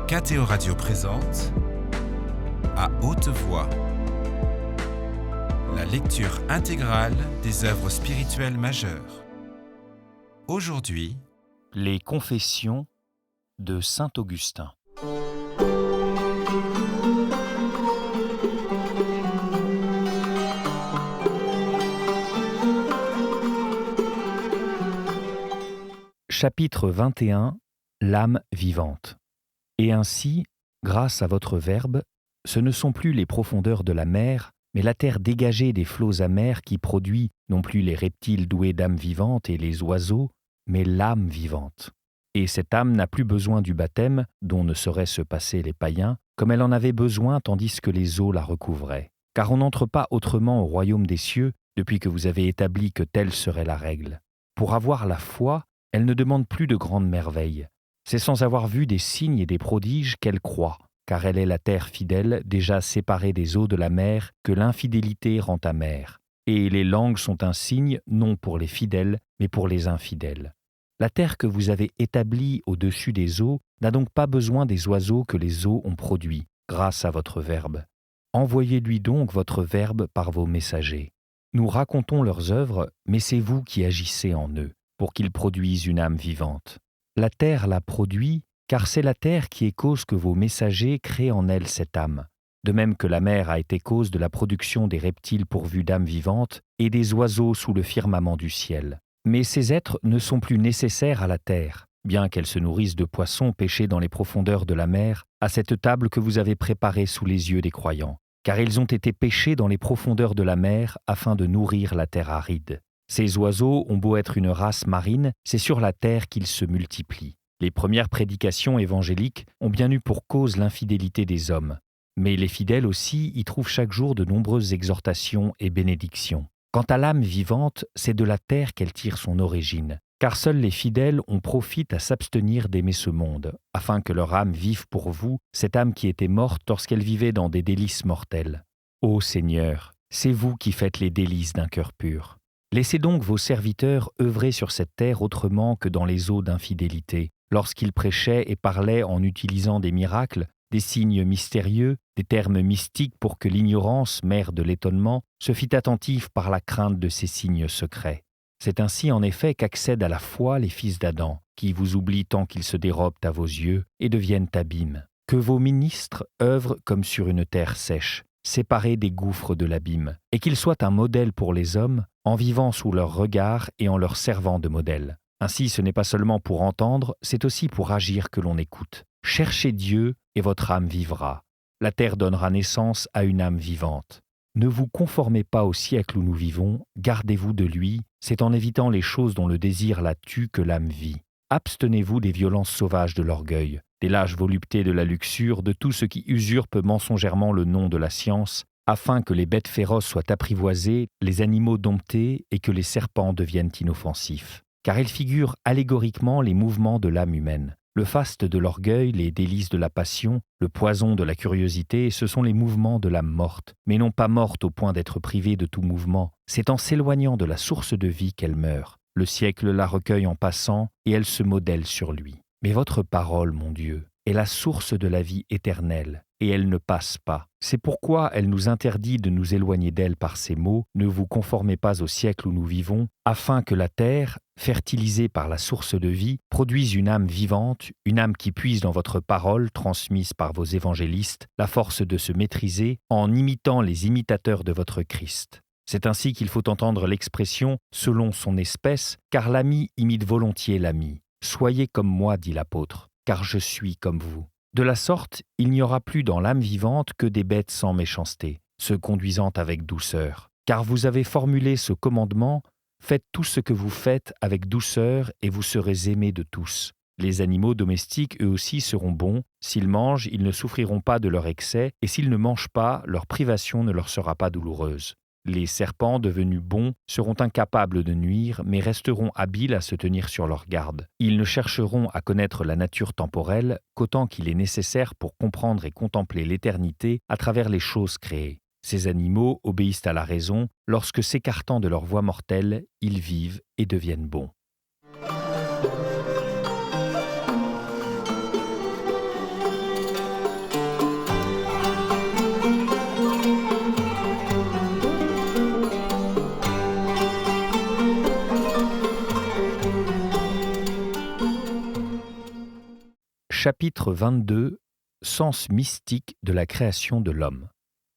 KTO Radio présente À haute voix la lecture intégrale des œuvres spirituelles majeures. Aujourd'hui, les Confessions de saint Augustin. Chapitre 21. L'âme vivante. Et ainsi, grâce à votre Verbe, ce ne sont plus les profondeurs de la mer, mais la terre dégagée des flots amers qui produit non plus les reptiles doués d'âme vivante et les oiseaux, mais l'âme vivante. Et cette âme n'a plus besoin du baptême, dont ne sauraient se passer les païens, comme elle en avait besoin tandis que les eaux la recouvraient. Car on n'entre pas autrement au royaume des cieux depuis que vous avez établi que telle serait la règle. Pour avoir la foi, elle ne demande plus de grandes merveilles. C'est sans avoir vu des signes et des prodiges qu'elle croit, car elle est la terre fidèle, déjà séparée des eaux de la mer, que l'infidélité rend amère. Et les langues sont un signe, non pour les fidèles, mais pour les infidèles. La terre que vous avez établie au-dessus des eaux n'a donc pas besoin des oiseaux que les eaux ont produits, grâce à votre Verbe. Envoyez-lui donc votre Verbe par vos messagers. Nous racontons leurs œuvres, mais c'est vous qui agissez en eux, pour qu'ils produisent une âme vivante. La terre la produit, car c'est la terre qui est cause que vos messagers créent en elle cette âme. De même que la mer a été cause de la production des reptiles pourvus d'âmes vivantes et des oiseaux sous le firmament du ciel. Mais ces êtres ne sont plus nécessaires à la terre, bien qu'elles se nourrissent de poissons pêchés dans les profondeurs de la mer, à cette table que vous avez préparée sous les yeux des croyants. Car ils ont été pêchés dans les profondeurs de la mer afin de nourrir la terre aride. Ces oiseaux ont beau être une race marine, c'est sur la terre qu'ils se multiplient. Les premières prédications évangéliques ont bien eu pour cause l'infidélité des hommes. Mais les fidèles aussi y trouvent chaque jour de nombreuses exhortations et bénédictions. Quant à l'âme vivante, c'est de la terre qu'elle tire son origine. Car seuls les fidèles ont profit à s'abstenir d'aimer ce monde, afin que leur âme vive pour vous, cette âme qui était morte lorsqu'elle vivait dans des délices mortels. Ô Seigneur, c'est vous qui faites les délices d'un cœur pur. Laissez donc vos serviteurs œuvrer sur cette terre autrement que dans les eaux d'infidélité, lorsqu'ils prêchaient et parlaient en utilisant des miracles, des signes mystérieux, des termes mystiques pour que l'ignorance, mère de l'étonnement, se fît attentive par la crainte de ces signes secrets. C'est ainsi en effet qu'accèdent à la foi les fils d'Adam, qui vous oublient tant qu'ils se dérobent à vos yeux et deviennent abîmes. Que vos ministres œuvrent comme sur une terre sèche, séparés des gouffres de l'abîme, et qu'ils soient un modèle pour les hommes, en vivant sous leur regard et en leur servant de modèle. Ainsi, ce n'est pas seulement pour entendre, c'est aussi pour agir que l'on écoute. Cherchez Dieu et votre âme vivra. La terre donnera naissance à une âme vivante. Ne vous conformez pas au siècle où nous vivons, gardez-vous de lui, c'est en évitant les choses dont le désir la tue que l'âme vit. Abstenez-vous des violences sauvages de l'orgueil, des lâches voluptés de la luxure, de tout ce qui usurpe mensongèrement le nom de la science, afin que les bêtes féroces soient apprivoisées, les animaux domptés et que les serpents deviennent inoffensifs. Car ils figurent allégoriquement les mouvements de l'âme humaine. Le faste de l'orgueil, les délices de la passion, le poison de la curiosité, ce sont les mouvements de l'âme morte, mais non pas morte au point d'être privée de tout mouvement. C'est en s'éloignant de la source de vie qu'elle meurt. Le siècle la recueille en passant et elle se modèle sur lui. Mais votre parole, mon Dieu, est la source de la vie éternelle, et elle ne passe pas. C'est pourquoi elle nous interdit de nous éloigner d'elle par ces mots « Ne vous conformez pas au siècle où nous vivons », afin que la terre, fertilisée par la source de vie, produise une âme vivante, une âme qui puise dans votre parole, transmise par vos évangélistes, la force de se maîtriser en imitant les imitateurs de votre Christ. C'est ainsi qu'il faut entendre l'expression « selon son espèce », car l'ami imite volontiers l'ami. « Soyez comme moi », dit l'apôtre, car je suis comme vous. De la sorte, il n'y aura plus dans l'âme vivante que des bêtes sans méchanceté, se conduisant avec douceur. Car vous avez formulé ce commandement, faites tout ce que vous faites avec douceur et vous serez aimés de tous. Les animaux domestiques, eux aussi, seront bons. S'ils mangent, ils ne souffriront pas de leur excès, et s'ils ne mangent pas, leur privation ne leur sera pas douloureuse. Les serpents devenus bons seront incapables de nuire, mais resteront habiles à se tenir sur leur garde. Ils ne chercheront à connaître la nature temporelle qu'autant qu'il est nécessaire pour comprendre et contempler l'éternité à travers les choses créées. Ces animaux obéissent à la raison lorsque, s'écartant de leur voie mortelle, ils vivent et deviennent bons. Chapitre 22. Sens mystique de la création de l'homme.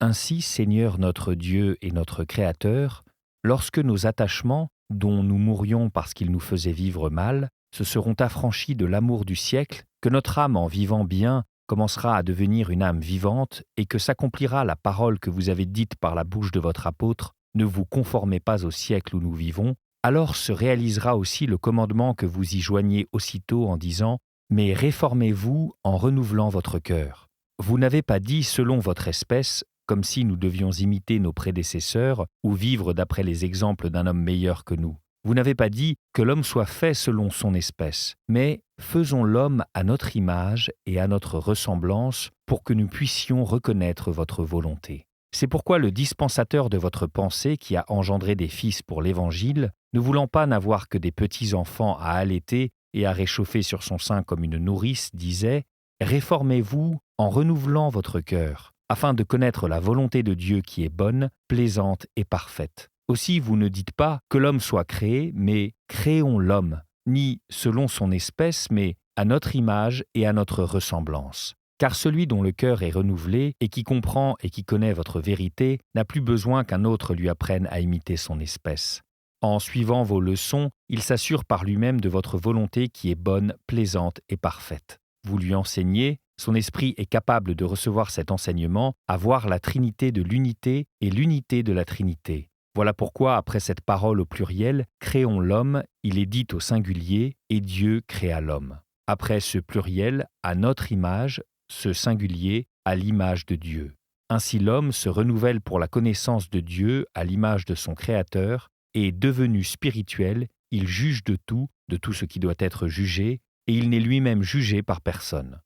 Ainsi, Seigneur notre Dieu et notre Créateur, lorsque nos attachements, dont nous mourions parce qu'ils nous faisaient vivre mal, se seront affranchis de l'amour du siècle, que notre âme en vivant bien commencera à devenir une âme vivante et que s'accomplira la parole que vous avez dite par la bouche de votre apôtre, ne vous conformez pas au siècle où nous vivons, alors se réalisera aussi le commandement que vous y joignez aussitôt en disant « Mais réformez-vous en renouvelant votre cœur ». Vous n'avez pas dit selon votre espèce, comme si nous devions imiter nos prédécesseurs ou vivre d'après les exemples d'un homme meilleur que nous. Vous n'avez pas dit que l'homme soit fait selon son espèce, mais faisons l'homme à notre image et à notre ressemblance pour que nous puissions reconnaître votre volonté. C'est pourquoi le dispensateur de votre pensée qui a engendré des fils pour l'Évangile, ne voulant pas n'avoir que des petits-enfants à allaiter et à réchauffer sur son sein comme une nourrice, disait « Réformez-vous en renouvelant votre cœur, afin de connaître la volonté de Dieu qui est bonne, plaisante et parfaite. » Aussi vous ne dites pas que l'homme soit créé, mais « Créons l'homme », ni selon son espèce, mais à notre image et à notre ressemblance. Car celui dont le cœur est renouvelé et qui comprend et qui connaît votre vérité n'a plus besoin qu'un autre lui apprenne à imiter son espèce. En suivant vos leçons, il s'assure par lui-même de votre volonté qui est bonne, plaisante et parfaite. Vous lui enseignez, son esprit est capable de recevoir cet enseignement, à voir la trinité de l'unité et l'unité de la trinité. Voilà pourquoi, après cette parole au pluriel, créons l'homme, il est dit au singulier, et Dieu créa l'homme. Après ce pluriel, à notre image, ce singulier, à l'image de Dieu. Ainsi l'homme se renouvelle pour la connaissance de Dieu à l'image de son Créateur, et devenu spirituel, il juge de tout ce qui doit être jugé, et il n'est lui-même jugé par personne.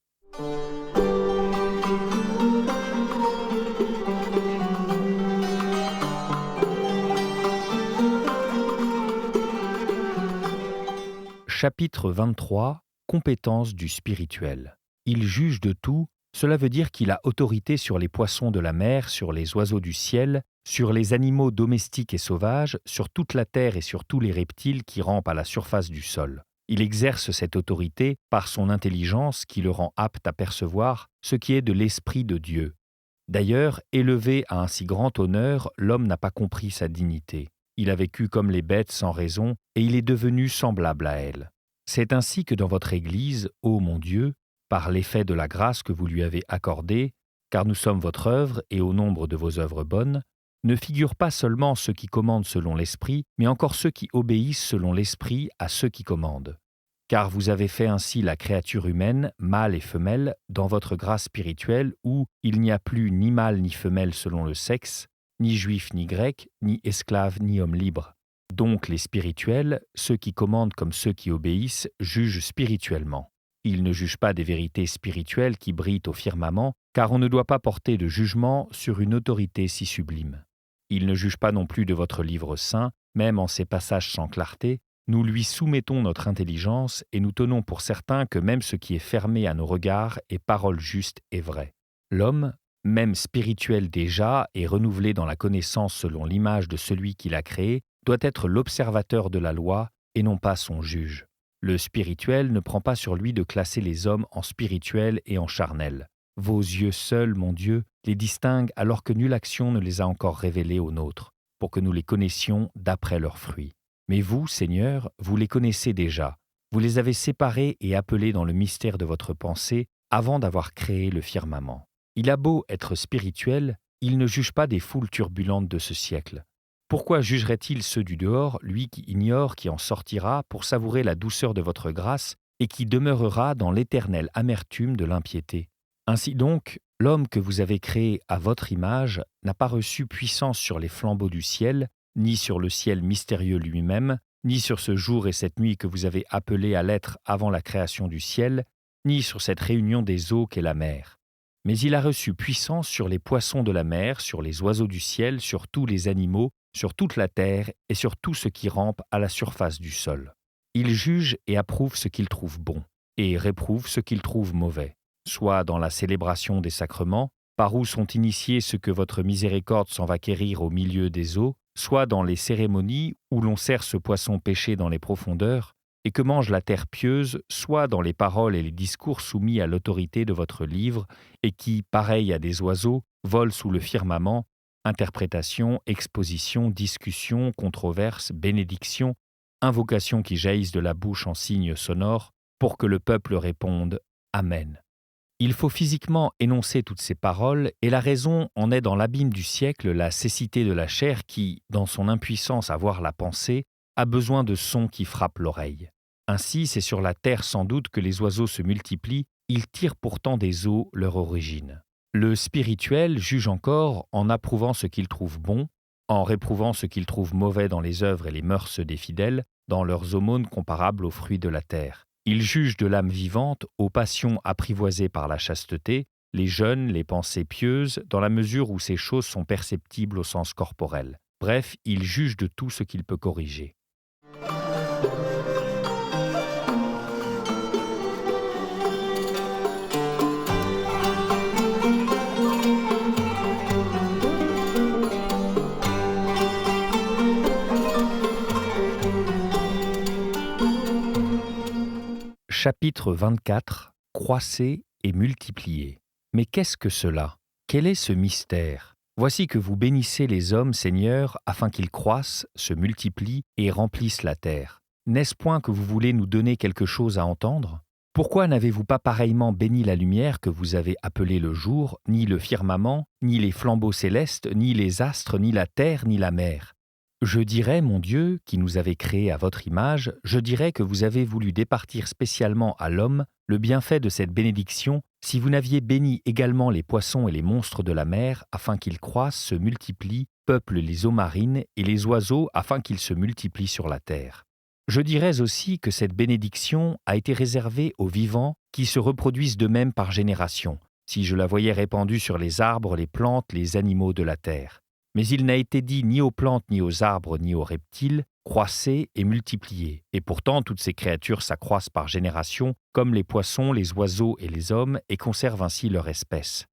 Chapitre 23. Compétence du spirituel. Il juge de tout, cela veut dire qu'il a autorité sur les poissons de la mer, sur les oiseaux du ciel, sur les animaux domestiques et sauvages, sur toute la terre et sur tous les reptiles qui rampent à la surface du sol. Il exerce cette autorité par son intelligence qui le rend apte à percevoir ce qui est de l'Esprit de Dieu. D'ailleurs, élevé à un si grand honneur, l'homme n'a pas compris sa dignité. Il a vécu comme les bêtes sans raison, et il est devenu semblable à elles. C'est ainsi que dans votre Église, ô mon Dieu, par l'effet de la grâce que vous lui avez accordée, car nous sommes votre œuvre et au nombre de vos œuvres bonnes, ne figurent pas seulement ceux qui commandent selon l'Esprit, mais encore ceux qui obéissent selon l'Esprit à ceux qui commandent. Car vous avez fait ainsi la créature humaine, mâle et femelle, dans votre grâce spirituelle où il n'y a plus ni mâle ni femelle selon le sexe, ni juif ni grec, ni esclave ni homme libre. Donc les spirituels, ceux qui commandent comme ceux qui obéissent, jugent spirituellement. Ils ne jugent pas des vérités spirituelles qui brillent au firmament, car on ne doit pas porter de jugement sur une autorité si sublime. Ils ne jugent pas non plus de votre livre saint, même en ces passages sans clarté. Nous lui soumettons notre intelligence et nous tenons pour certain que même ce qui est fermé à nos regards est parole juste et vraie. L'homme, même spirituel déjà et renouvelé dans la connaissance selon l'image de celui qui l'a créé, doit être l'observateur de la loi et non pas son juge. Le spirituel ne prend pas sur lui de classer les hommes en spirituels et en charnels. Vos yeux seuls, mon Dieu, les distinguent alors que nulle action ne les a encore révélés aux nôtres, pour que nous les connaissions d'après leurs fruits. Mais vous, Seigneur, vous les connaissez déjà. Vous les avez séparés et appelés dans le mystère de votre pensée avant d'avoir créé le firmament. Il a beau être spirituel, il ne juge pas des foules turbulentes de ce siècle. Pourquoi jugerait-il ceux du dehors, lui qui ignore, qui en sortira pour savourer la douceur de votre grâce et qui demeurera dans l'éternelle amertume de l'impiété? Ainsi donc, l'homme que vous avez créé à votre image n'a pas reçu puissance sur les flambeaux du ciel, ni sur le ciel mystérieux lui-même, ni sur ce jour et cette nuit que vous avez appelés à l'être avant la création du ciel, ni sur cette réunion des eaux qu'est la mer. Mais il a reçu puissance sur les poissons de la mer, sur les oiseaux du ciel, sur tous les animaux, sur toute la terre et sur tout ce qui rampe à la surface du sol. Il juge et approuve ce qu'il trouve bon, et réprouve ce qu'il trouve mauvais, soit dans la célébration des sacrements, par où sont initiés ceux que votre miséricorde s'en va quérir au milieu des eaux, soit dans les cérémonies où l'on sert ce poisson pêché dans les profondeurs, et que mange la terre pieuse, soit dans les paroles et les discours soumis à l'autorité de votre livre, et qui, pareils à des oiseaux, volent sous le firmament, interprétation, exposition, discussion, controverse, bénédiction, invocations qui jaillissent de la bouche en signes sonores, pour que le peuple réponde « Amen ». Il faut physiquement énoncer toutes ces paroles, et la raison en est dans l'abîme du siècle la cécité de la chair qui, dans son impuissance à voir la pensée, a besoin de sons qui frappent l'oreille. Ainsi, c'est sur la terre sans doute que les oiseaux se multiplient, ils tirent pourtant des eaux leur origine. Le spirituel juge encore en approuvant ce qu'il trouve bon, en réprouvant ce qu'il trouve mauvais dans les œuvres et les mœurs des fidèles, dans leurs aumônes comparables aux fruits de la terre. Il juge de l'âme vivante aux passions apprivoisées par la chasteté, les jeûnes, les pensées pieuses, dans la mesure où ces choses sont perceptibles au sens corporel. Bref, il juge de tout ce qu'il peut corriger. Chapitre 24. Croissez et multipliez. Mais qu'est-ce que cela? Quel est ce mystère? Voici que vous bénissez les hommes, Seigneur, afin qu'ils croissent, se multiplient et remplissent la terre. N'est-ce point que vous voulez nous donner quelque chose à entendre? Pourquoi n'avez-vous pas pareillement béni la lumière que vous avez appelée le jour, ni le firmament, ni les flambeaux célestes, ni les astres, ni la terre, ni la mer? Je dirais, mon Dieu, qui nous avez créés à votre image, je dirais que vous avez voulu départir spécialement à l'homme le bienfait de cette bénédiction si vous n'aviez béni également les poissons et les monstres de la mer afin qu'ils croissent, se multiplient, peuplent les eaux marines et les oiseaux afin qu'ils se multiplient sur la terre. Je dirais aussi que cette bénédiction a été réservée aux vivants qui se reproduisent d'eux-mêmes par génération, si je la voyais répandue sur les arbres, les plantes, les animaux de la terre. Mais il n'a été dit ni aux plantes, ni aux arbres, ni aux reptiles, croissez et multipliez. Et pourtant, toutes ces créatures s'accroissent par génération, comme les poissons, les oiseaux et les hommes, et conservent ainsi leur espèce.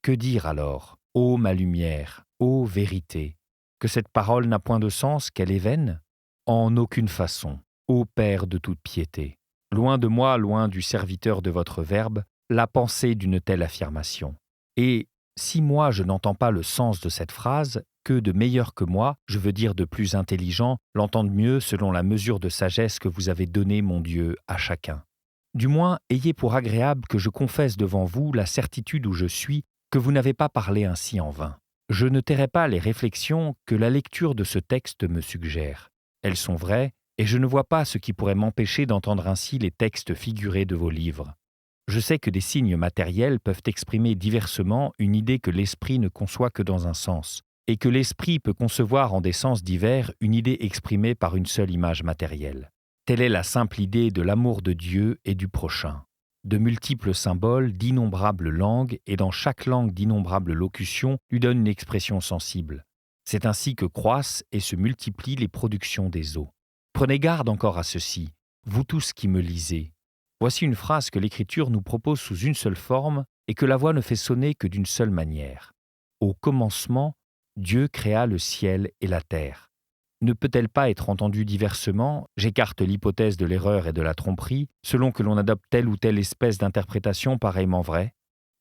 Que dire alors? Ô ma lumière, ô vérité, que cette parole n'a point de sens, qu'elle est vaine? En aucune façon, ô Père de toute piété. Loin de moi, loin du serviteur de votre Verbe, la pensée d'une telle affirmation. Et si moi je n'entends pas le sens de cette phrase, que de meilleurs que moi, je veux dire de plus intelligents, l'entendent mieux selon la mesure de sagesse que vous avez donnée, mon Dieu, à chacun. Du moins, ayez pour agréable que je confesse devant vous la certitude où je suis, que vous n'avez pas parlé ainsi en vain. Je ne tairai pas les réflexions que la lecture de ce texte me suggère. Elles sont vraies, et je ne vois pas ce qui pourrait m'empêcher d'entendre ainsi les textes figurés de vos livres. Je sais que des signes matériels peuvent exprimer diversement une idée que l'esprit ne conçoit que dans un sens, et que l'esprit peut concevoir en des sens divers une idée exprimée par une seule image matérielle. Telle est la simple idée de l'amour de Dieu et du prochain. De multiples symboles, d'innombrables langues, et dans chaque langue d'innombrables locutions lui donnent une expression sensible. C'est ainsi que croissent et se multiplient les productions des eaux. Prenez garde encore à ceci, vous tous qui me lisez. Voici une phrase que l'Écriture nous propose sous une seule forme et que la voix ne fait sonner que d'une seule manière. Au commencement, Dieu créa le ciel et la terre. Ne peut-elle pas être entendue diversement? J'écarte l'hypothèse de l'erreur et de la tromperie, selon que l'on adopte telle ou telle espèce d'interprétation pareillement vraie.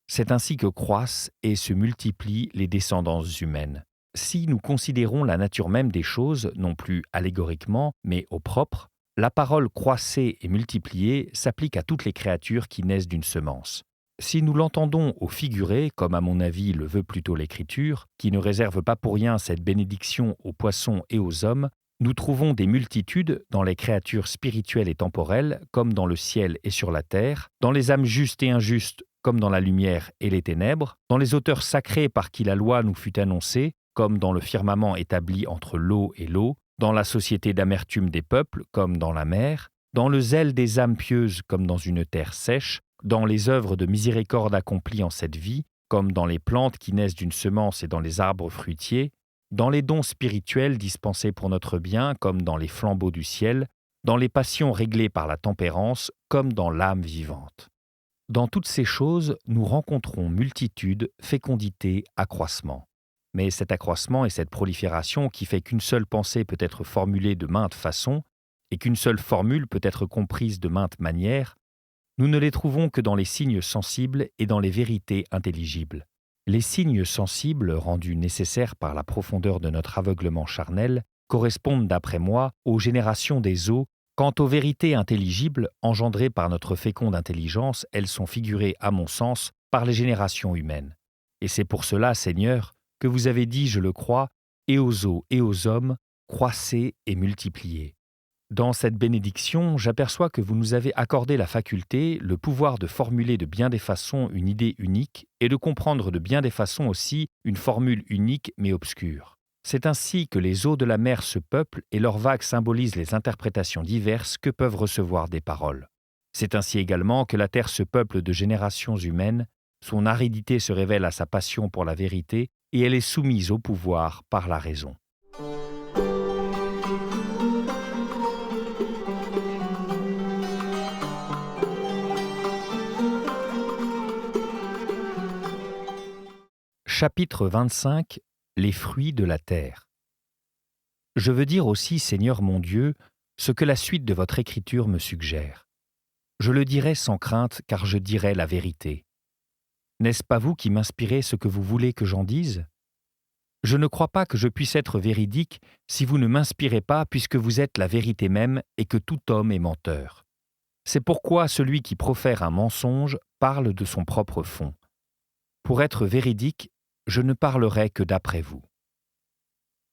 C'est ainsi que croissent et se multiplient les descendances humaines. Si nous considérons la nature même des choses, non plus allégoriquement, mais au propre, la parole « croissez et multipliez » s'applique à toutes les créatures qui naissent d'une semence. Si nous l'entendons au figuré, comme à mon avis le veut plutôt l'Écriture, qui ne réserve pas pour rien cette bénédiction aux poissons et aux hommes, nous trouvons des multitudes dans les créatures spirituelles et temporelles, comme dans le ciel et sur la terre, dans les âmes justes et injustes, comme dans la lumière et les ténèbres, dans les auteurs sacrés par qui la loi nous fut annoncée, comme dans le firmament établi entre l'eau et l'eau, dans la société d'amertume des peuples, comme dans la mer, dans le zèle des âmes pieuses, comme dans une terre sèche, dans les œuvres de miséricorde accomplies en cette vie, comme dans les plantes qui naissent d'une semence et dans les arbres fruitiers, dans les dons spirituels dispensés pour notre bien, comme dans les flambeaux du ciel, dans les passions réglées par la tempérance, comme dans l'âme vivante. Dans toutes ces choses, nous rencontrons multitude, fécondité, accroissement. Mais cet accroissement et cette prolifération qui fait qu'une seule pensée peut être formulée de maintes façons et qu'une seule formule peut être comprise de maintes manières, nous ne les trouvons que dans les signes sensibles et dans les vérités intelligibles. Les signes sensibles, rendus nécessaires par la profondeur de notre aveuglement charnel, correspondent d'après moi aux générations des eaux. Quant aux vérités intelligibles, engendrées par notre féconde intelligence, elles sont figurées, à mon sens, par les générations humaines. Et c'est pour cela, Seigneur, que vous avez dit, je le crois, et aux eaux et aux hommes, croissez et multipliez. Dans cette bénédiction, j'aperçois que vous nous avez accordé la faculté, le pouvoir de formuler de bien des façons une idée unique et de comprendre de bien des façons aussi une formule unique mais obscure. C'est ainsi que les eaux de la mer se peuplent et leurs vagues symbolisent les interprétations diverses que peuvent recevoir des paroles. C'est ainsi également que la terre se peuple de générations humaines, son aridité se révèle à sa passion pour la vérité et elle est soumise au pouvoir par la raison. Chapitre 25. Les fruits de la terre. Je veux dire aussi, Seigneur mon Dieu, ce que la suite de votre écriture me suggère. Je le dirai sans crainte, car je dirai la vérité. N'est-ce pas vous qui m'inspirez ce que vous voulez que j'en dise ? Je ne crois pas que je puisse être véridique si vous ne m'inspirez pas, puisque vous êtes la vérité même et que tout homme est menteur. C'est pourquoi celui qui profère un mensonge parle de son propre fond. Pour être véridique, je ne parlerai que d'après vous.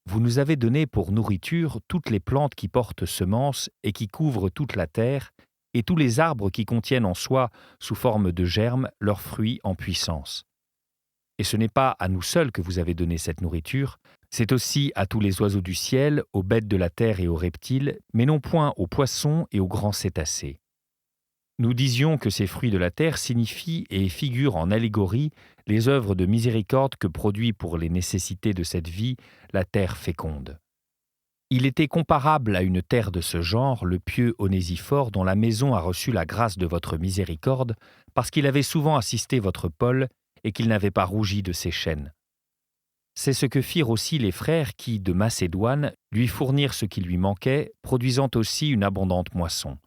Vous nous avez donné pour nourriture toutes les plantes qui portent semences et qui couvrent toute la terre, et tous les arbres qui contiennent en soi, sous forme de germes, leurs fruits en puissance. Et ce n'est pas à nous seuls que vous avez donné cette nourriture, c'est aussi à tous les oiseaux du ciel, aux bêtes de la terre et aux reptiles, mais non point aux poissons et aux grands cétacés. Nous disions que ces fruits de la terre signifient et figurent en allégorie les œuvres de miséricorde que produit pour les nécessités de cette vie la terre féconde. Il était comparable à une terre de ce genre, le pieux Onésiphore, dont la maison a reçu la grâce de votre miséricorde, parce qu'il avait souvent assisté votre Paul et qu'il n'avait pas rougi de ses chaînes. C'est ce que firent aussi les frères qui, de Macédoine, lui fournirent ce qui lui manquait, produisant aussi une abondante moisson.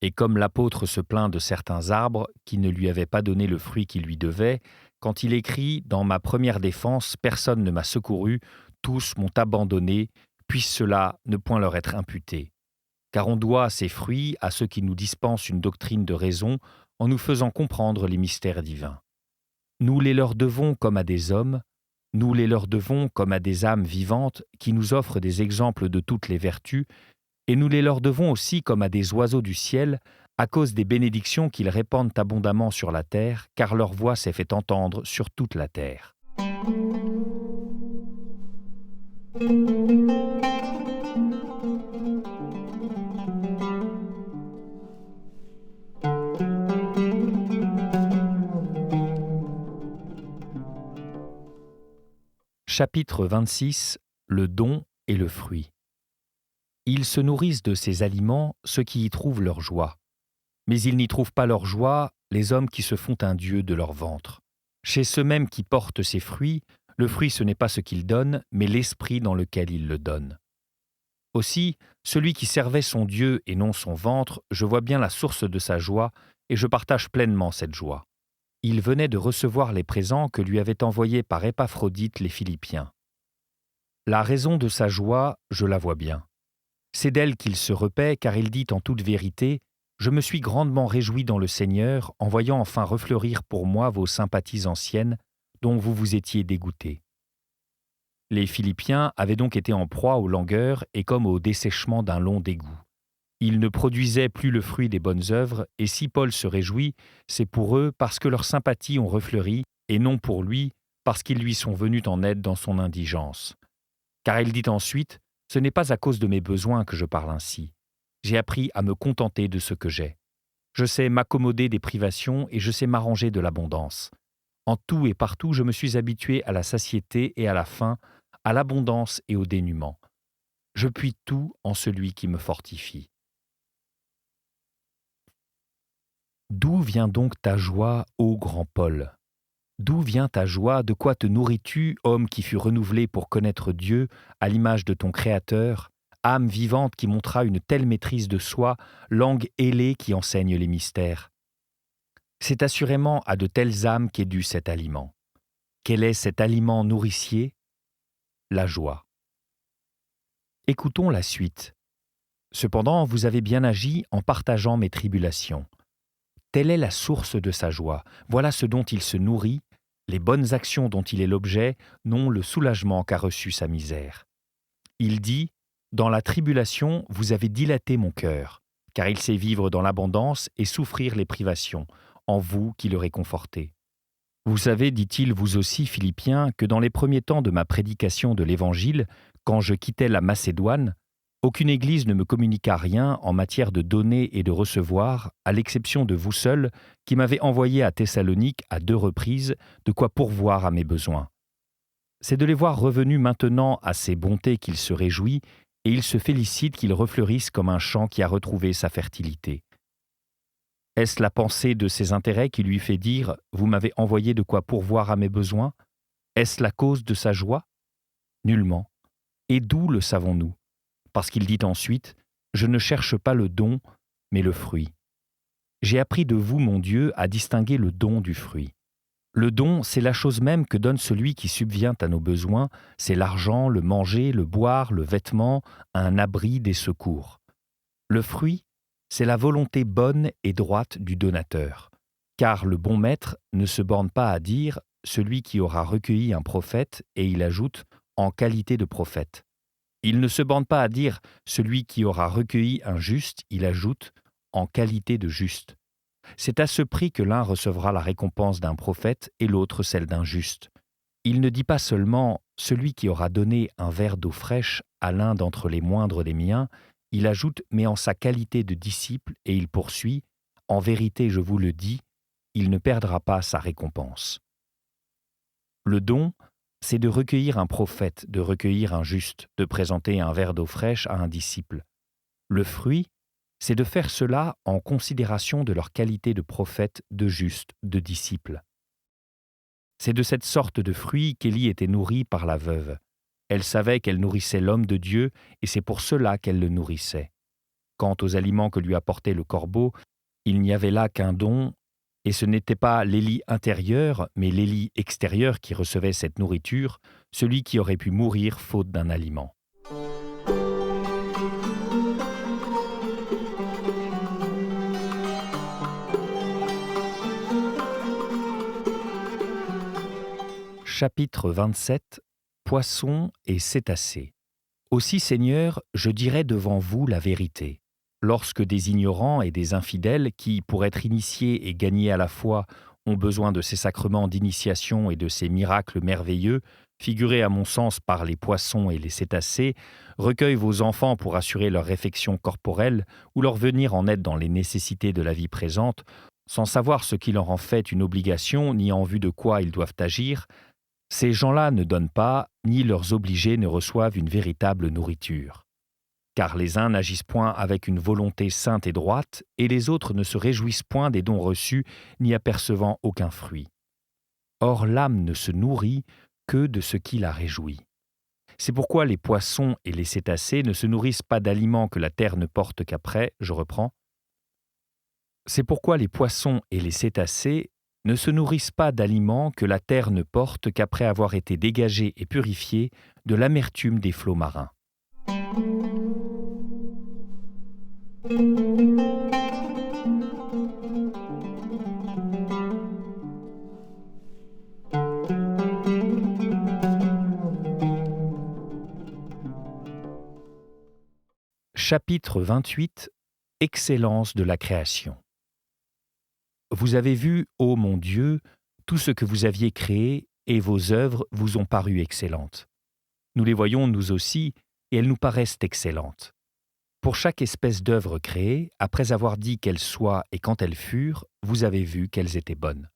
Et comme l'apôtre se plaint de certains arbres qui ne lui avaient pas donné le fruit qu'il lui devait, quand il écrit « Dans ma première défense, personne ne m'a secouru, tous m'ont abandonné, puisse cela ne point leur être imputé. Car on doit ces fruits à ceux qui nous dispensent une doctrine de raison en nous faisant comprendre les mystères divins. Nous les leur devons comme à des hommes, nous les leur devons comme à des âmes vivantes qui nous offrent des exemples de toutes les vertus, et nous les leur devons aussi comme à des oiseaux du ciel, à cause des bénédictions qu'ils répandent abondamment sur la terre, car leur voix s'est fait entendre sur toute la terre. Chapitre 26. Le don et le fruit. Ils se nourrissent de ces aliments, ceux qui y trouvent leur joie. Mais ils n'y trouvent pas leur joie, les hommes qui se font un dieu de leur ventre. Chez ceux mêmes qui portent ces fruits, le fruit ce n'est pas ce qu'il donne, mais l'esprit dans lequel il le donne. Aussi, celui qui servait son Dieu et non son ventre, je vois bien la source de sa joie, et je partage pleinement cette joie. Il venait de recevoir les présents que lui avaient envoyés par Épaphrodite les Philippiens. La raison de sa joie, je la vois bien. C'est d'elle qu'il se repaît, car il dit en toute vérité « Je me suis grandement réjoui dans le Seigneur, en voyant enfin refleurir pour moi vos sympathies anciennes, dont vous vous étiez dégoûtés. » Les Philippiens avaient donc été en proie aux langueurs et comme au dessèchement d'un long dégoût. Ils ne produisaient plus le fruit des bonnes œuvres, et si Paul se réjouit, c'est pour eux parce que leurs sympathies ont refleuri, et non pour lui, parce qu'ils lui sont venus en aide dans son indigence. Car il dit ensuite « Ce n'est pas à cause de mes besoins que je parle ainsi. J'ai appris à me contenter de ce que j'ai. Je sais m'accommoder des privations et je sais m'arranger de l'abondance. En tout et partout, je me suis habitué à la satiété et à la faim, à l'abondance et au dénuement. Je puis tout en celui qui me fortifie. » D'où vient donc ta joie, ô grand Paul ? D'où vient ta joie ? De quoi te nourris-tu, homme qui fut renouvelé pour connaître Dieu, à l'image de ton Créateur, âme vivante qui montra une telle maîtrise de soi, langue ailée qui enseigne les mystères. C'est assurément à de telles âmes qu'est dû cet aliment. Quel est cet aliment nourricier? La joie. Écoutons la suite. Cependant, vous avez bien agi en partageant mes tribulations. Telle est la source de sa joie. Voilà ce dont il se nourrit. Les bonnes actions dont il est l'objet n'ont le soulagement qu'a reçu sa misère. Il dit « Dans la tribulation, vous avez dilaté mon cœur, car il sait vivre dans l'abondance et souffrir les privations, en vous qui le réconfortez. » Vous savez, dit-il vous aussi, Philippiens, que dans les premiers temps de ma prédication de l'Évangile, quand je quittais la Macédoine, aucune église ne me communiqua rien en matière de donner et de recevoir, à l'exception de vous seuls, qui m'avez envoyé à Thessalonique à 2 reprises, de quoi pourvoir à mes besoins. C'est de les voir revenus maintenant à ces bontés qu'il se réjouit, et il se félicite qu'ils refleurissent comme un champ qui a retrouvé sa fertilité. Est-ce la pensée de ses intérêts qui lui fait dire « Vous m'avez envoyé de quoi pourvoir à mes besoins » Est-ce la cause de sa joie? Nullement. Et d'où le savons-nous? Parce qu'il dit ensuite « Je ne cherche pas le don, mais le fruit. J'ai appris de vous, mon Dieu, à distinguer le don du fruit. Le don, c'est la chose même que donne celui qui subvient à nos besoins, c'est l'argent, le manger, le boire, le vêtement, un abri, des secours. Le fruit, c'est la volonté bonne et droite du donateur. Car le bon maître ne se borne pas à dire « celui qui aura recueilli un prophète » et il ajoute « en qualité de prophète ». Il ne se borne pas à dire « celui qui aura recueilli un juste » il ajoute « en qualité de juste ». C'est à ce prix que l'un recevra la récompense d'un prophète et l'autre celle d'un juste. Il ne dit pas seulement « celui qui aura donné un verre d'eau fraîche à l'un d'entre les moindres des miens », il ajoute « mais en sa qualité de disciple » et il poursuit « en vérité, je vous le dis, il ne perdra pas sa récompense. » Le don, c'est de recueillir un prophète, de recueillir un juste, de présenter un verre d'eau fraîche à un disciple. Le fruit, c'est de faire cela en considération de leur qualité de prophète, de juste, de disciple. C'est de cette sorte de fruit qu'Élie était nourrie par la veuve. Elle savait qu'elle nourrissait l'homme de Dieu et c'est pour cela qu'elle le nourrissait. Quant aux aliments que lui apportait le corbeau, il n'y avait là qu'un don, et ce n'était pas l'Élie intérieur, mais l'Élie extérieur qui recevait cette nourriture, celui qui aurait pu mourir faute d'un aliment. Chapitre 27. Poissons et cétacés. Aussi, Seigneur, je dirai devant vous la vérité. Lorsque des ignorants et des infidèles qui, pour être initiés et gagnés à la foi, ont besoin de ces sacrements d'initiation et de ces miracles merveilleux, figurés à mon sens par les poissons et les cétacés, recueillent vos enfants pour assurer leur réfection corporelle ou leur venir en aide dans les nécessités de la vie présente, sans savoir ce qui leur en fait une obligation ni en vue de quoi ils doivent agir, ces gens-là ne donnent pas, ni leurs obligés ne reçoivent une véritable nourriture. Car les uns n'agissent point avec une volonté sainte et droite, et les autres ne se réjouissent point des dons reçus, ni apercevant aucun fruit. Or l'âme ne se nourrit que de ce qui la réjouit. C'est pourquoi les poissons et les cétacés ne se nourrissent pas d'aliments que la terre ne porte qu'après, je reprends. C'est pourquoi les poissons et les cétacés ne se nourrissent pas d'aliments que la terre ne porte qu'après avoir été dégagés et purifiés de l'amertume des flots marins. Chapitre 28. Excellence de la création. Vous avez vu, ô mon Dieu, tout ce que vous aviez créé, et vos œuvres vous ont paru excellentes. Nous les voyons nous aussi, et elles nous paraissent excellentes. Pour chaque espèce d'œuvre créée, après avoir dit qu'elles soient et quand elles furent, vous avez vu qu'elles étaient bonnes.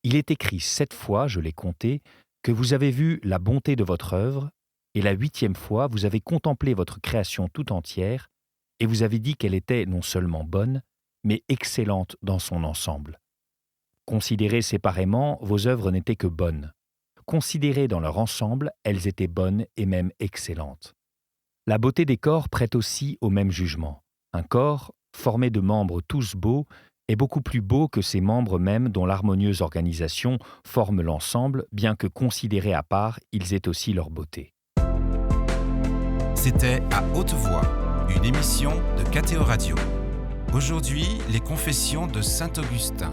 Il est écrit 7 fois, je l'ai compté, que vous avez vu la bonté de votre œuvre, et la 8e fois, vous avez contemplé votre création tout entière, et vous avez dit qu'elle était non seulement bonne, mais excellente dans son ensemble. Considérées séparément, vos œuvres n'étaient que bonnes. Considérées dans leur ensemble, elles étaient bonnes et même excellentes. La beauté des corps prête aussi au même jugement. Un corps, formé de membres tous beaux, est beaucoup plus beau que ces membres mêmes dont l'harmonieuse organisation forme l'ensemble, bien que considérés à part, ils aient aussi leur beauté. C'était À haute voix, une émission de KTO Radio. Aujourd'hui, les confessions de Saint-Augustin.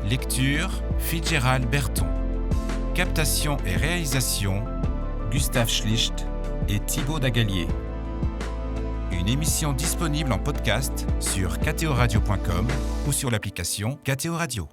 Lecture, Fitzgerald Berton. Captation et réalisation, Gustave Schlicht et Thibaut Dagalier. Une émission disponible en podcast sur ktoradio.com ou sur l'application KTO Radio.